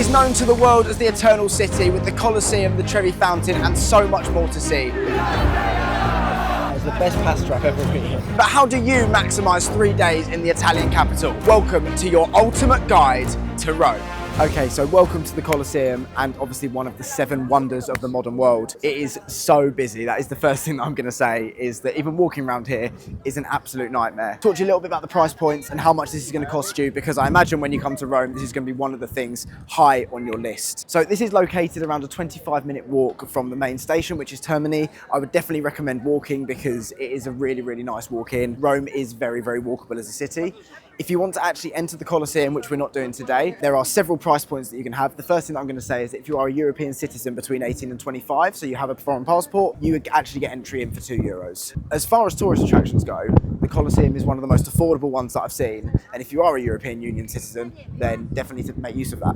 is known to the world as the Eternal City, with the Coliseum, the Trevi Fountain, and so much more to see. It's the best pasta I've ever been. But how do you maximise 3 days in the Italian capital? Welcome to your ultimate guide to Rome. Okay, so welcome to the Coliseum, and obviously one of the 7 wonders of the modern world. It is so busy. That is the first thing that I'm going to say, is that even walking around here is an absolute nightmare. Talk to you a little bit about the price points and how much this is going to cost you, because I imagine when you come to Rome, this is going to be one of the things high on your list. So this is located around a 25-minute walk from the main station, which is Termini. I would definitely recommend walking because it is a really, really nice walk in. Rome is very, very walkable as a city. If you want to actually enter the Coliseum, which we're not doing today, there are several price points that you can have. The first thing that I'm going to say is that if you are a European citizen between 18 and 25, so you have a foreign passport, you would actually get entry in for €2. As far as tourist attractions go, the Coliseum is one of the most affordable ones that I've seen. And if you are a European Union citizen, then definitely to make use of that.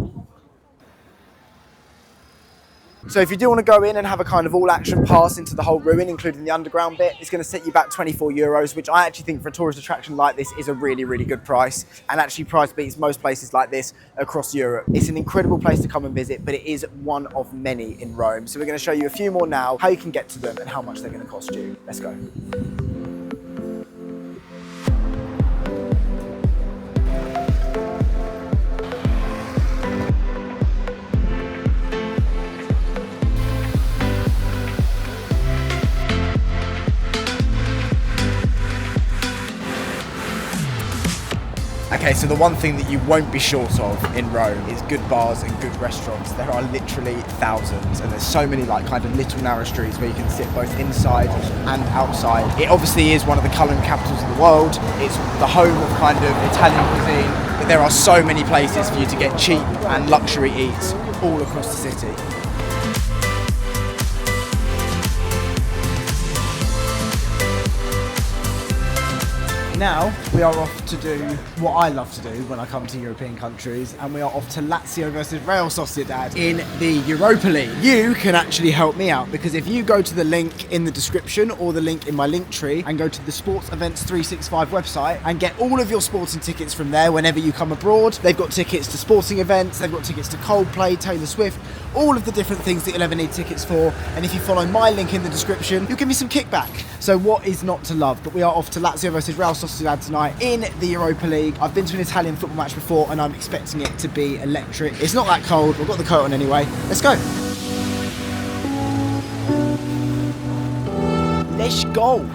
So if you do want to go in and have a kind of all-action pass into the whole ruin, including the underground bit, it's going to set you back €24, which I actually think for a tourist attraction like this is a really, really good price, and actually price beats most places like this across Europe. It's an incredible place to come and visit, but it is one of many in Rome. So we're going to show you a few more now, how you can get to them and how much they're going to cost you. Let's go. Okay, so the one thing that you won't be short of in Rome is good bars and good restaurants. There are literally thousands, and there's so many like kind of little narrow streets where you can sit both inside and outside. It obviously is one of the culinary capitals of the world. It's the home of kind of Italian cuisine, but there are so many places for you to get cheap and luxury eats all across the city. Now we are off to do what I love to do when I come to European countries, and we are off to Lazio versus Real Sociedad in the Europa League. You can actually help me out, because if you go to the link in the description or the link in my link tree and go to the Sports Events 365 website and get all of your sporting tickets from there whenever you come abroad. They've got tickets to sporting events, they've got tickets to Coldplay, Taylor Swift, all of the different things that you'll ever need tickets for. And if you follow my link in the description, you'll give me some kickback. So what is not to love? But we are off to Lazio versus Real Sociedad tonight in the Europa League. I've been to an Italian football match before, and I'm expecting it to be electric. It's not that cold. We've got the coat on anyway. Let's go. Let's go.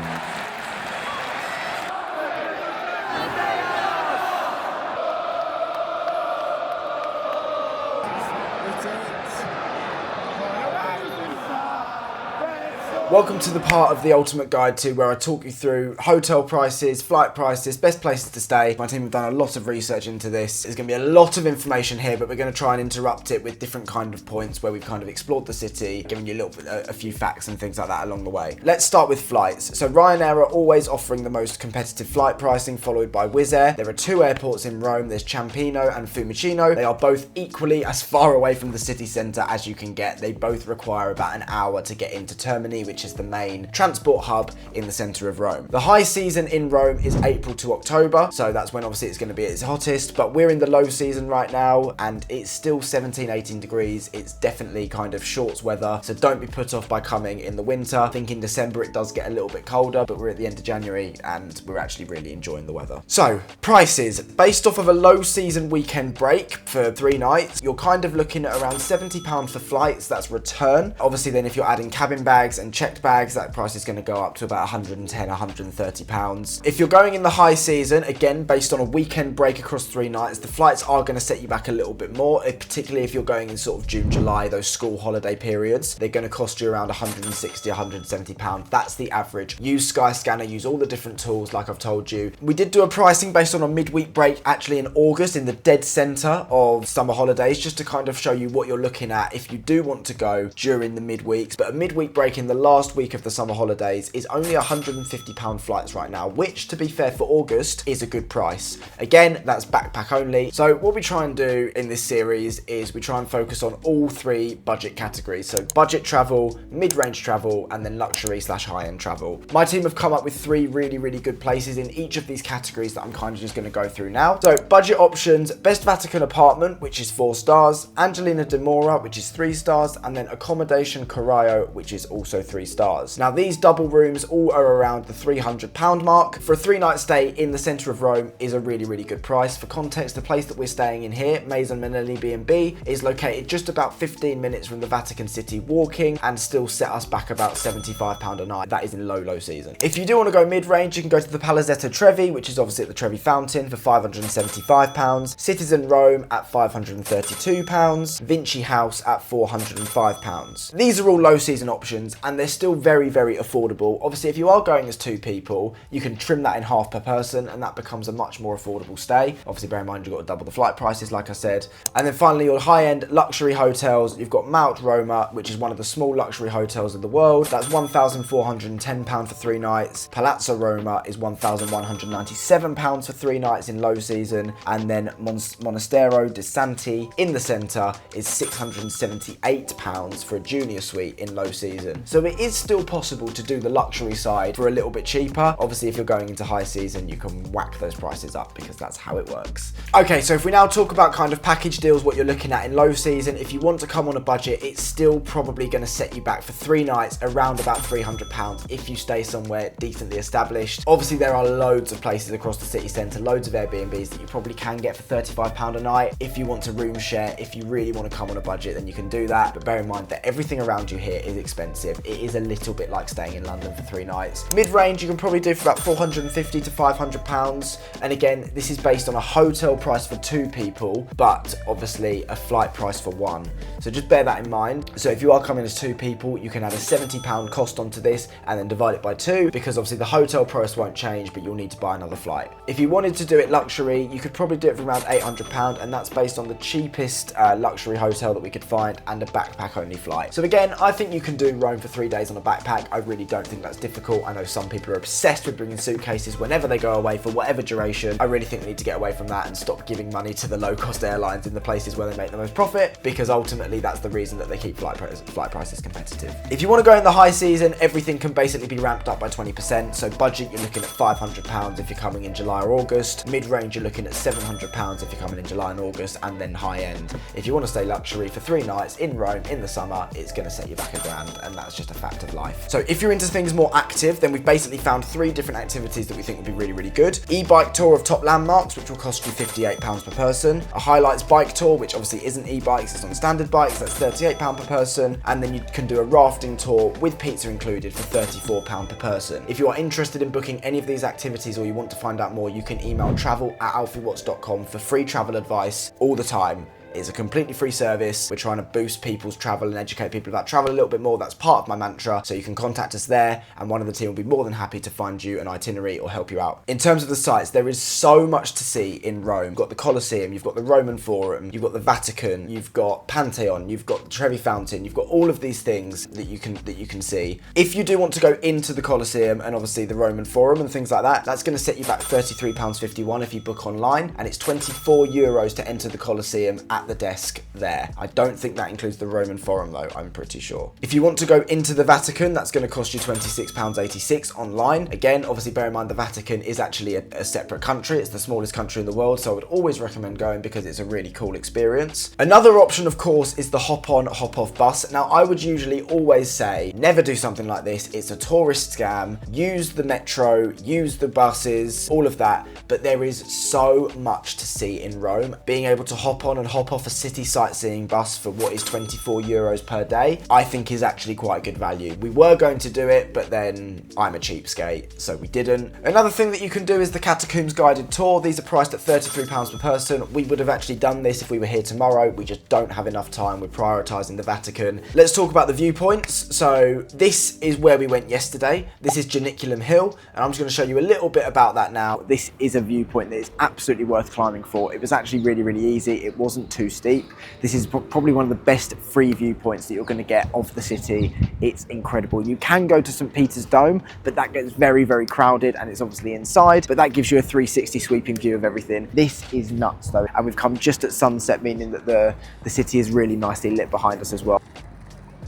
Welcome to the part of the Ultimate Guide to where I talk you through hotel prices, flight prices, best places to stay. My team have done a lot of research into this. There's going to be a lot of information here, but we're going to try and interrupt it with different kind of points where we've kind of explored the city, giving you a few facts and things like that along the way. Let's start with flights. So Ryanair are always offering the most competitive flight pricing, followed by Wizz Air. There are 2 airports in Rome. There's Ciampino and Fiumicino. They are both equally as far away from the city centre as you can get. They both require about an hour to get into Termini, which is the main transport hub in the centre of Rome. The high season in Rome is April to October, so that's when obviously it's going to be at its hottest, but we're in the low season right now and it's still 17-18 degrees. It's definitely kind of shorts weather, so don't be put off by coming in the winter. I think in December it does get a little bit colder, but we're at the end of January and we're actually really enjoying the weather. So prices, based off of a low season weekend break for 3 nights, you're kind of looking at around £70 for flights. That's return. Obviously then if you're adding cabin bags and checked bags, that price is going to go up to about £110, £130. If you're going in the high season, again, based on a weekend break across 3 nights, the flights are going to set you back a little bit more, particularly if you're going in sort of June, July, those school holiday periods. They're going to cost you around £160, £170. That's the average. Use Skyscanner, use all the different tools like I've told you. We did do a pricing based on a midweek break actually in August in the dead centre of summer holidays, just to kind of show you what you're looking at if you do want to go during the midweeks. But a midweek break in the last last week of the summer holidays is only £150 flights right now, which, to be fair, for August is a good price. Again, that's backpack only. So what we try and do in this series is we try and focus on all three budget categories. So budget travel, mid-range travel, and then luxury / high-end travel. My team have come up with three really good places in each of these categories that I'm kind of just going to go through now. So budget options: Best Vatican Apartment, which is 4 stars, Angelina de Mora, which is 3 stars, and then Accommodation Corail, which is also 3 stars. Now these double rooms all are around the £300 mark. For a 3-night stay in the centre of Rome is a really good price. For context, the place that we're staying in here, Maison Manelli B&B, is located just about 15 minutes from the Vatican City walking and still set us back about £75 a night. That is in low season. If you do want to go mid-range, you can go to the Palazzetto Trevi, which is obviously at the Trevi Fountain, for £575, Citizen Rome at £532, Vinci House at £405. These are all low season options and they're still very affordable. Obviously, if you are going as 2 people, you can trim that in half per person and that becomes a much more affordable stay. Obviously, bear in mind you've got to double the flight prices, like I said. And then finally, your high-end luxury hotels. You've got Mount Roma, which is one of the small luxury hotels of the world. That's £1,410 for 3 nights. Palazzo Roma is £1,197 for 3 nights in low season. And then Monastero di Santi in the centre is £678 for a junior suite in low season. So it is still possible to do the luxury side for a little bit cheaper. Obviously, if you're going into high season, you can whack those prices up because that's how it works. Okay, so if we now talk about kind of package deals, what you're looking at in low season, if you want to come on a budget, it's still probably going to set you back for 3 nights around about £300 if you stay somewhere decently established. Obviously, there are loads of places across the city centre, loads of Airbnbs that you probably can get for £35 a night. If you want to room share, if you really want to come on a budget, then you can do that. But bear in mind that everything around you here is expensive. It is a little bit like staying in London for 3 nights. Mid-range, you can probably do for about £450 to £500. And again, this is based on a hotel price for 2 people, but obviously a flight price for 1. So just bear that in mind. So if you are coming as 2 people, you can add a £70 cost onto this and then divide it by 2, because obviously the hotel price won't change, but you'll need to buy another flight. If you wanted to do it luxury, you could probably do it for around £800, and that's based on the cheapest luxury hotel that we could find and a backpack only flight. So again, I think you can do Rome for 3 days on a backpack. I really don't think that's difficult. I know some people are obsessed with bringing suitcases whenever they go away for whatever duration. I really think they need to get away from that and stop giving money to the low-cost airlines in the places where they make the most profit, because ultimately that's the reason that they keep flight prices competitive. If you want to go in the high season, everything can basically be ramped up by 20%. So budget, you're looking at £500 if you're coming in July or August. Mid-range, you're looking at £700 if you're coming in July and August, and then high-end, if you want to stay luxury for 3 nights in Rome in the summer, it's going to set you back £1,000, and that's just a fact of life. So if you're into things more active, then we've basically found 3 different activities that we think would be really good. E-bike tour of top landmarks, which will cost you £58 per person. A highlights bike tour, which obviously isn't e-bikes, it's on standard bikes, that's £38 per person. And then you can do a rafting tour with pizza included for £34 per person. If you are interested in booking any of these activities or you want to find out more, you can email travel@alfiewatts.com for free travel advice all the time. It's a completely free service. We're trying to boost people's travel and educate people about travel a little bit more. That's part of my mantra. So you can contact us there and one of the team will be more than happy to find you an itinerary or help you out. In terms of the sites, there is so much to see in Rome. You've got the Coliseum, you've got the Roman Forum, you've got the Vatican, you've got Pantheon, you've got the Trevi Fountain, you've got all of these things that you can see. If you do want to go into the Coliseum and obviously the Roman Forum and things like that, that's going to set you back £33.51 if you book online, and it's €24 to enter the Coliseum at the desk there. I don't think that includes the Roman Forum though, I'm pretty sure. If you want to go into the Vatican, that's going to cost you £26.86 online. Again, obviously bear in mind the Vatican is actually a separate country. It's the smallest country in the world, so I would always recommend going because it's a really cool experience. Another option, of course, is the hop-on, hop-off bus. Now, I would usually always say, never do something like this. It's a tourist scam. Use the metro, use the buses, all of that. But there is so much to see in Rome. Being able to hop on and hop off a city sightseeing bus for what is €24 per day, I think is actually quite good value. We were going to do it, but then I'm a cheapskate, so we didn't. Another thing that you can do is the Catacombs guided tour. These are priced at £33 per person. We would have actually done this if we were here tomorrow. We just don't have enough time. We're prioritising the Vatican. Let's talk about the viewpoints. So this is where we went yesterday. This is Janiculum Hill, and I'm just going to show you a little bit about that now. This is a viewpoint that is absolutely worth climbing for. It was actually really, really easy. It wasn't too too steep. This is probably one of the best free viewpoints that you're going to get of the city. It's incredible. You can go to St. Peter's Dome, but that gets very, very crowded and it's obviously inside, but that gives you a 360 sweeping view of everything. This is nuts though, and we've come just at sunset, meaning that the city is really nicely lit behind us as well.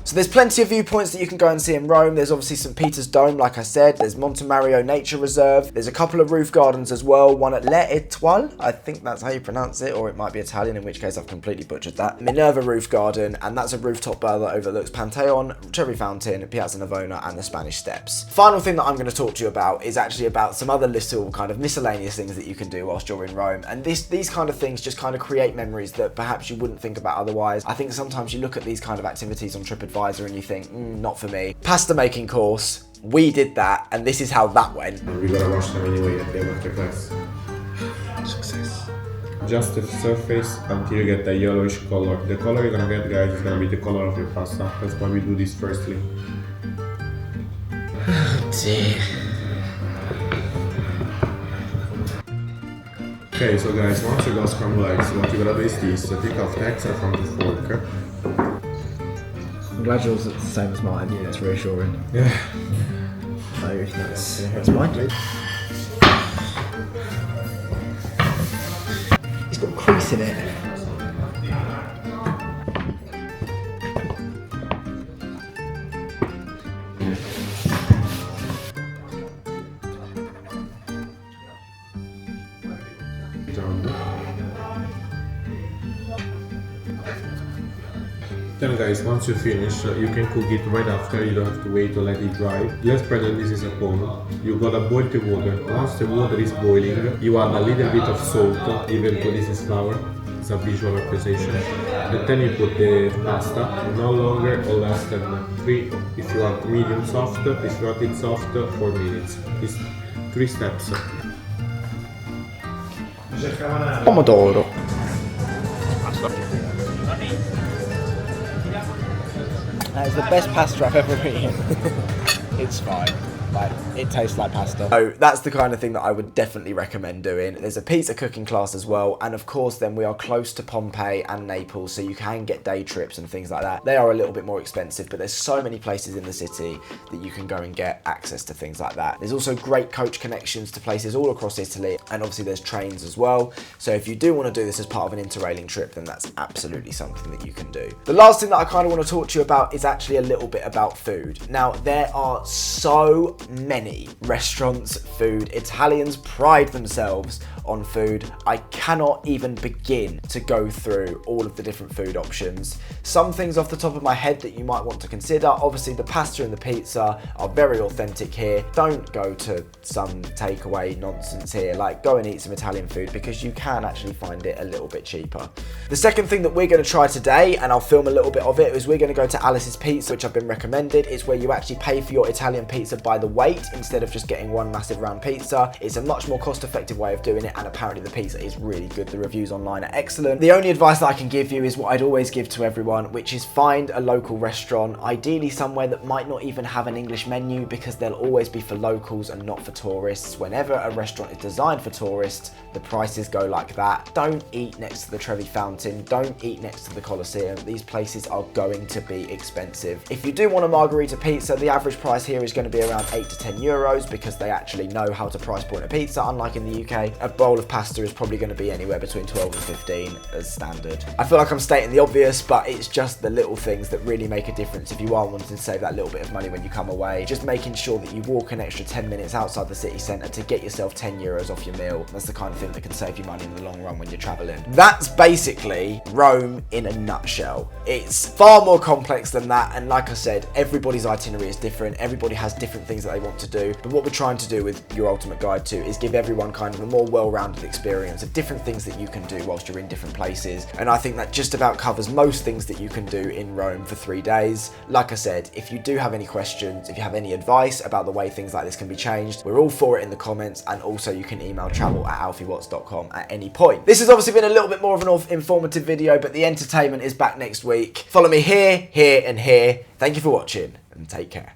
So there's plenty of viewpoints that you can go and see in Rome. There's obviously St. Peter's Dome, like I said. There's Monte Mario Nature Reserve. There's a couple of roof gardens as well. One at Les Etoiles, I think that's how you pronounce it, or it might be Italian, in which case I've completely butchered that. Minerva Roof Garden, and that's a rooftop bar that overlooks Pantheon, Trevi Fountain, Piazza Navona, and the Spanish Steps. Final thing that I'm going to talk to you about is actually about some other little kind of miscellaneous things that you can do whilst you're in Rome. And these kind of things just kind of create memories that perhaps you wouldn't think about otherwise. I think sometimes you look at these kind of activities on TripAdvisor and you think, not for me. Pasta making course, we did that, and this is how that went. We gotta wash them anyway at the end of the class. Success. Just the surface until you get the yellowish color. The color you're gonna get, guys, is gonna be the color of your pasta. That's why we do this firstly. Okay, so guys, once you got scrambled eggs, what you gotta do is this. So take off the extra from the fork. I'm glad yours is the same as mine. Yeah, it's reassuring. Yeah. So that's mine. It's got a crease in it. Then guys, once you finish, you can cook it right after, you don't have to wait to let it dry. Let's pretend this is a pond. You gotta boil the water. Once the water is boiling, you add a little bit of salt, even though this is flour. It's a visual representation. And then you put the pasta, no longer or less than 3, if you want medium soft, if you want it soft, 4 minutes. It's 3 steps. Pomodoro. That is the best pasta I've ever eaten. It's fine. Like, it tastes like pasta. So that's the kind of thing that I would definitely recommend doing. There's a pizza cooking class as well, and of course then we are close to Pompeii and Naples, so you can get day trips and things like that. They are a little bit more expensive, but there's so many places in the city that you can go and get access to things like that. There's also great coach connections to places all across Italy, and obviously there's trains as well. So if you do want to do this as part of an interrailing trip, then that's absolutely something that you can do. The last thing that I kind of want to talk to you about is actually a little bit about food. Now, there are so many restaurants, food. Italians pride themselves on food. I cannot even begin to go through all of the different food options. Some things off the top of my head that you might want to consider. Obviously the pasta and the pizza are very authentic here. Don't go to some takeaway nonsense here. Like, go and eat some Italian food because you can actually find it a little bit cheaper. The second thing that we're going to try today, and I'll film a little bit of it, is we're going to go to Alice's Pizza, which I've been recommended. It's where you actually pay for your Italian pizza by the weight instead of just getting one massive round pizza. It's a much more cost-effective way of doing it, and apparently the pizza is really good. The reviews online are excellent. The only advice that I can give you is what I'd always give to everyone, which is find a local restaurant, ideally somewhere that might not even have an English menu, because they'll always be for locals and not for tourists. Whenever a restaurant is designed for tourists, the prices go like that. Don't eat next to the Trevi Fountain. Don't eat next to the Coliseum. These places are going to be expensive. If you do want a margherita pizza, the average price here is going to be around 8 to 10 euros because they actually know how to price point a pizza, unlike in the UK. A bowl of pasta is probably going to be anywhere between 12 and 15 as standard. I feel like I'm stating the obvious, but it's just the little things that really make a difference if you are wanting to save that little bit of money when you come away. Just making sure that you walk an extra 10 minutes outside the city centre to get yourself 10 euros off your meal. That's the kind of thing that can save you money in the long run when you're travelling. That's basically Rome in a nutshell. It's far more complex than that, and like I said, everybody's itinerary is different. Everybody has different things that they want to do, but what we're trying to do with your Ultimate Guide to is give everyone kind of a more well-rounded experience of different things that you can do whilst you're in different places, and I think that just about covers most things that you can do in Rome for 3 days. Like I said, if you do have any questions, if you have any advice about the way things like this can be changed, we're all for it in the comments, and also you can email travel@alfiewatts.com at any point. This has obviously been a little bit more of an informative video, but the entertainment is back next week. Follow me here, here, and here. Thank you for watching, and take care.